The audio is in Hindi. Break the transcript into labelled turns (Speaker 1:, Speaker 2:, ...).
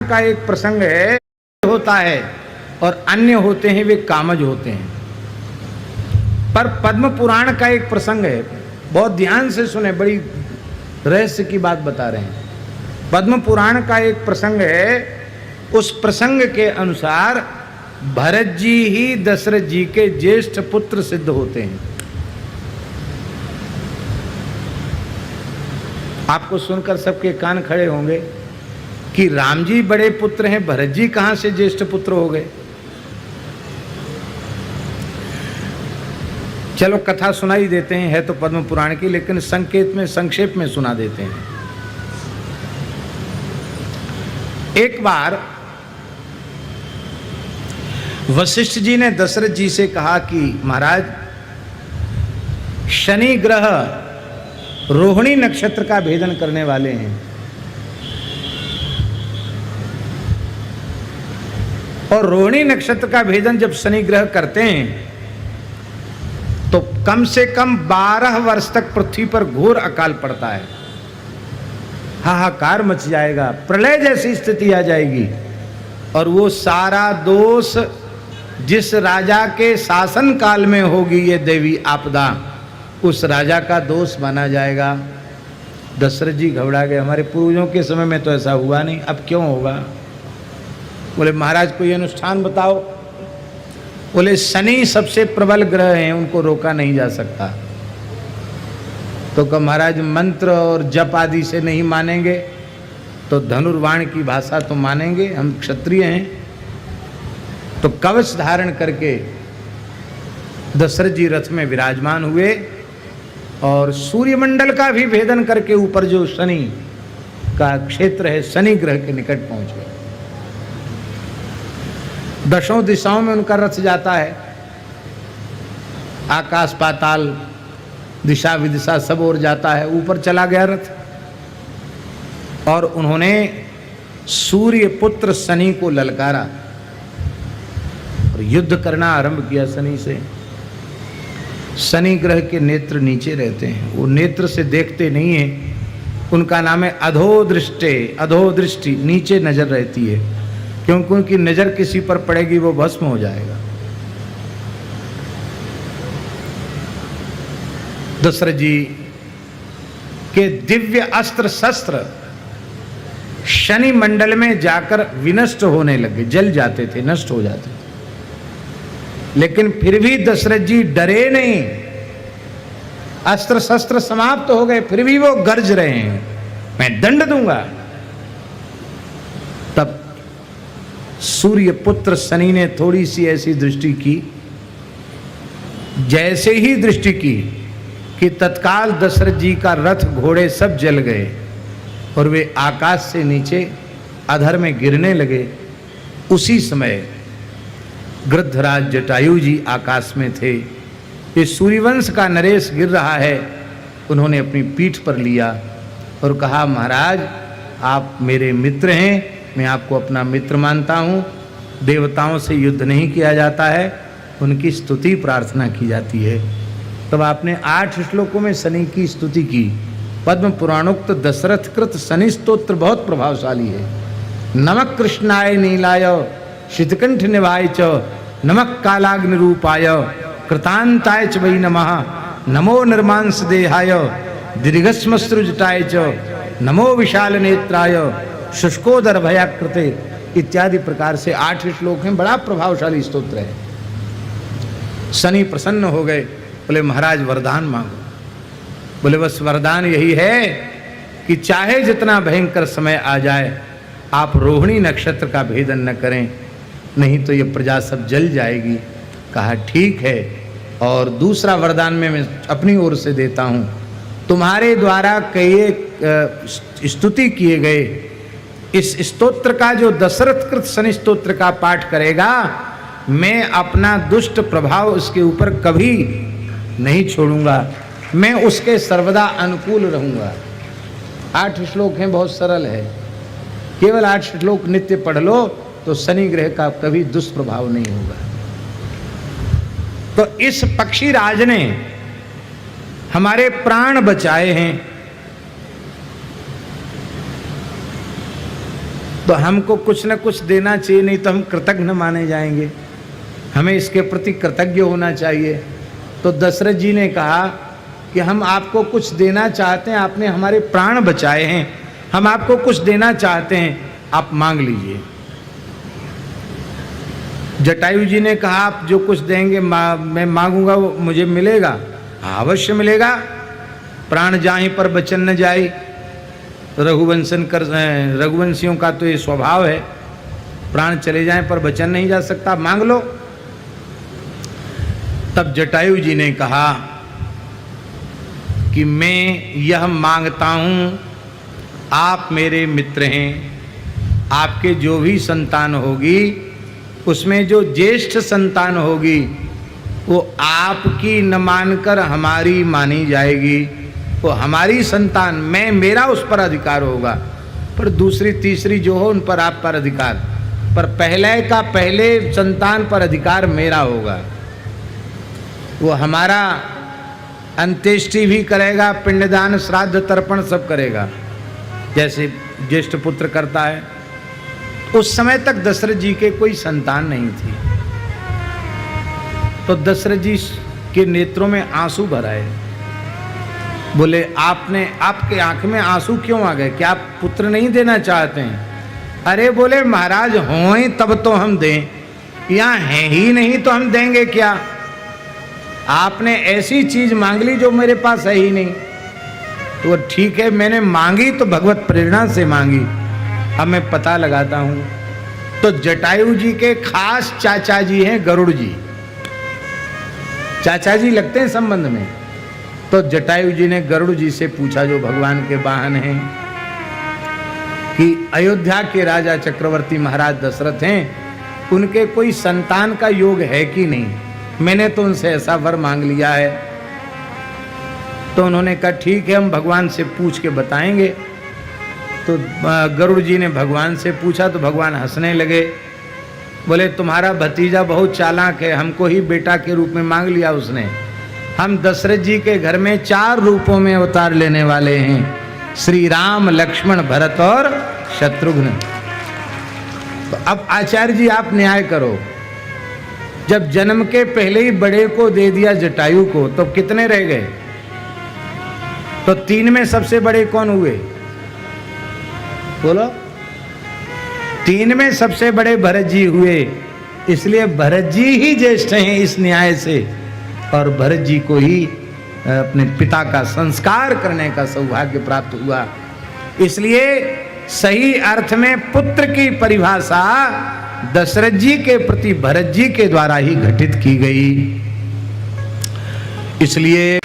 Speaker 1: का एक प्रसंग है होता है और अन्य होते हैं वे कामज होते हैं। पर पद्म पुराण का एक प्रसंग है, बहुत ध्यान से सुने, बड़ी रहस्य की बात बता रहे हैं। पद्म पुराण का एक प्रसंग है, उस प्रसंग के अनुसार भरत जी ही दशरथ जी के ज्येष्ठ पुत्र सिद्ध होते हैं। आपको सुनकर सबके कान खड़े होंगे कि राम जी बड़े पुत्र हैं, भरत जी कहां से ज्येष्ठ पुत्र हो गए। चलो कथा सुनाई देते हैं, है तो पद्म पुराण की, लेकिन संकेत में संक्षेप में सुना देते हैं। एक बार वशिष्ठ जी ने दशरथ जी से कहा कि महाराज, शनि ग्रह रोहिणी नक्षत्र का भेदन करने वाले हैं और रोहिणी नक्षत्र का भेदन जब शनि ग्रह करते हैं तो कम से कम 12 वर्ष तक पृथ्वी पर घोर अकाल पड़ता है, हाहाकार मच जाएगा, प्रलय जैसी स्थिति आ जाएगी। और वो सारा दोष जिस राजा के शासन काल में होगी ये देवी आपदा, उस राजा का दोष माना जाएगा। दशरथ जी घबरा गए, हमारे पूर्वजों के समय में तो ऐसा हुआ नहीं, अब क्यों होगा। बोले महाराज कोई अनुष्ठान बताओ। बोले शनि सबसे प्रबल ग्रह हैं, उनको रोका नहीं जा सकता। तो कहा महाराज मंत्र और जप आदि से नहीं मानेंगे तो धनुर्वाण की भाषा तो मानेंगे, हम क्षत्रिय हैं। तो कवच धारण करके दशरथ जी रथ में विराजमान हुए और सूर्यमंडल का भी भेदन करके ऊपर जो शनि का क्षेत्र है, शनि ग्रह के निकट पहुंच गए। दशों दिशाओं में उनका रथ जाता है, आकाश पाताल दिशा विदिशा सब ओर जाता है, ऊपर चला गया रथ। और उन्होंने सूर्य पुत्र शनि को ललकारा और युद्ध करना आरंभ किया शनि से। शनि ग्रह के नेत्र नीचे रहते हैं, वो नेत्र से देखते नहीं हैं, उनका नाम है अधोदृष्टे, अधोदृष्टि, नीचे नजर रहती है, क्योंकि उनकी नजर किसी पर पड़ेगी वो भस्म हो जाएगा। दशरथ जी के दिव्य अस्त्र शस्त्र शनि मंडल में जाकर विनष्ट होने लगे, जल जाते थे, नष्ट हो जाते थे। लेकिन फिर भी दशरथ जी डरे नहीं, अस्त्र शस्त्र समाप्त हो गए, फिर भी वो गरज रहे हैं, मैं दंड दूंगा। तब सूर्य पुत्र शनि ने थोड़ी सी ऐसी दृष्टि की, जैसे ही दृष्टि की कि तत्काल दशरथ जी का रथ घोड़े सब जल गए और वे आकाश से नीचे अधर में गिरने लगे। उसी समय गृद्धराज जटायु जी आकाश में थे, ये सूर्यवंश का नरेश गिर रहा है, उन्होंने अपनी पीठ पर लिया और कहा महाराज आप मेरे मित्र हैं, मैं आपको अपना मित्र मानता हूँ, देवताओं से युद्ध नहीं किया जाता है, उनकी स्तुति प्रार्थना की जाती है। तब आपने 8 श्लोकों में शनि की स्तुति की। पद्म पुराणोक्त दशरथ कृत शनि स्तोत्र बहुत प्रभावशाली है। नमक कृष्णाय नीलाय शीतकंठ निभाय च, नमक कालाग्नि रूपाय कृतांताय च वै नमः, नमो निर्मांस देहाय दीर्घस्मश्रुजटाय च, नमो विशाल नेत्राय शुष्कोदर भयाकृते, इत्यादि प्रकार से 8 श्लोक हैं, बड़ा प्रभावशाली स्तोत्र है। शनि प्रसन्न हो गए, बोले महाराज वरदान मांगो। बोले बस वरदान यही है कि चाहे जितना भयंकर समय आ जाए आप रोहिणी नक्षत्र का भेदन न करें, नहीं तो ये प्रजा सब जल जाएगी। कहा ठीक है, और दूसरा वरदान में मैं अपनी ओर से देता हूँ, तुम्हारे द्वारा कई स्तुति किए गए इस स्तोत्र का जो दशरथ कृत शनि स्तोत्र का पाठ करेगा, मैं अपना दुष्ट प्रभाव उसके ऊपर कभी नहीं छोड़ूंगा, मैं उसके सर्वदा अनुकूल रहूंगा। 8 श्लोक हैं, बहुत सरल है, केवल 8 श्लोक नित्य पढ़ लो तो शनि ग्रह का कभी दुष्प्रभाव नहीं होगा। तो इस पक्षी राज ने हमारे प्राण बचाए हैं। तो हमको कुछ न कुछ देना चाहिए, नहीं तो हम कृतज्ञ माने जाएंगे, हमें इसके प्रति कृतज्ञ होना चाहिए। तो दशरथ जी ने कहा कि हम आपको कुछ देना चाहते हैं, आपने हमारे प्राण बचाए हैं, हम आपको कुछ देना चाहते हैं, आप मांग लीजिए। जटायु जी ने कहा आप जो कुछ देंगे मैं मांगूंगा वो मुझे मिलेगा? अवश्य मिलेगा। प्राण जाहि पर बचन न जाए, रघुवंशियों का तो ये स्वभाव है, प्राण चले जाएं पर बचन नहीं जा सकता, मांग लो। तब जटायु जी ने कहा कि मैं यह मांगता हूं, आप मेरे मित्र हैं, आपके जो भी संतान होगी उसमें जो ज्येष्ठ संतान होगी वो आपकी न मानकर हमारी मानी जाएगी, वो हमारी संतान, मैं मेरा उस पर अधिकार होगा, पर दूसरी तीसरी जो हो उन पर आप पर अधिकार, पर पहले का पहले संतान पर अधिकार मेरा होगा। वो हमारा अंत्येष्टि भी करेगा, पिंडदान श्राद्ध तर्पण सब करेगा जैसे ज्येष्ठ पुत्र करता है। उस समय तक दशरथ जी के कोई संतान नहीं थी, तो दशरथ जी के नेत्रों में आंसू भर आए। बोले आपके आंख में आंसू क्यों आ गए, क्या आप पुत्र नहीं देना चाहते हैं? अरे बोले महाराज हों ही तब तो हम दें, यहाँ हैं ही नहीं तो हम देंगे क्या? आपने ऐसी चीज मांग ली जो मेरे पास है ही नहीं। तो ठीक है, मैंने मांगी तो भगवत प्रेरणा से मांगी, अब मैं पता लगाता हूं। तो जटायु जी के खास चाचा जी हैं गरुड़ जी, चाचा जी लगते हैं संबंध में। तो जटायु जी ने गरुड़ जी से पूछा, जो भगवान के वाहन हैं, कि अयोध्या के राजा चक्रवर्ती महाराज दशरथ हैं, उनके कोई संतान का योग है कि नहीं? मैंने तो उनसे ऐसा वर मांग लिया है। तो उन्होंने कहा ठीक है, हम भगवान से पूछ के बताएंगे। तो गरुड़ जी ने भगवान से पूछा तो भगवान हंसने लगे, बोले तुम्हारा भतीजा बहुत चालाक है, हमको ही बेटा के रूप में मांग लिया उसने। हम दशरथ जी के घर में 4 रूपों में अवतार लेने वाले हैं, श्री राम, लक्ष्मण, भरत और शत्रुघ्न। तो अब आचार्य जी आप न्याय करो, जब जन्म के पहले ही बड़े को दे दिया जटायु को, तो कितने रह गए? तो 3 में सबसे बड़े कौन हुए? बोलो। 3 में सबसे बड़े भरत जी हुए, इसलिए भरत जी ही ज्येष्ठ हैं इस न्याय से, और भरत जी को ही अपने पिता का संस्कार करने का सौभाग्य प्राप्त हुआ। इसलिए सही अर्थ में पुत्र की परिभाषा दशरथ जी के प्रति भरत जी के द्वारा ही घटित की गई। इसलिए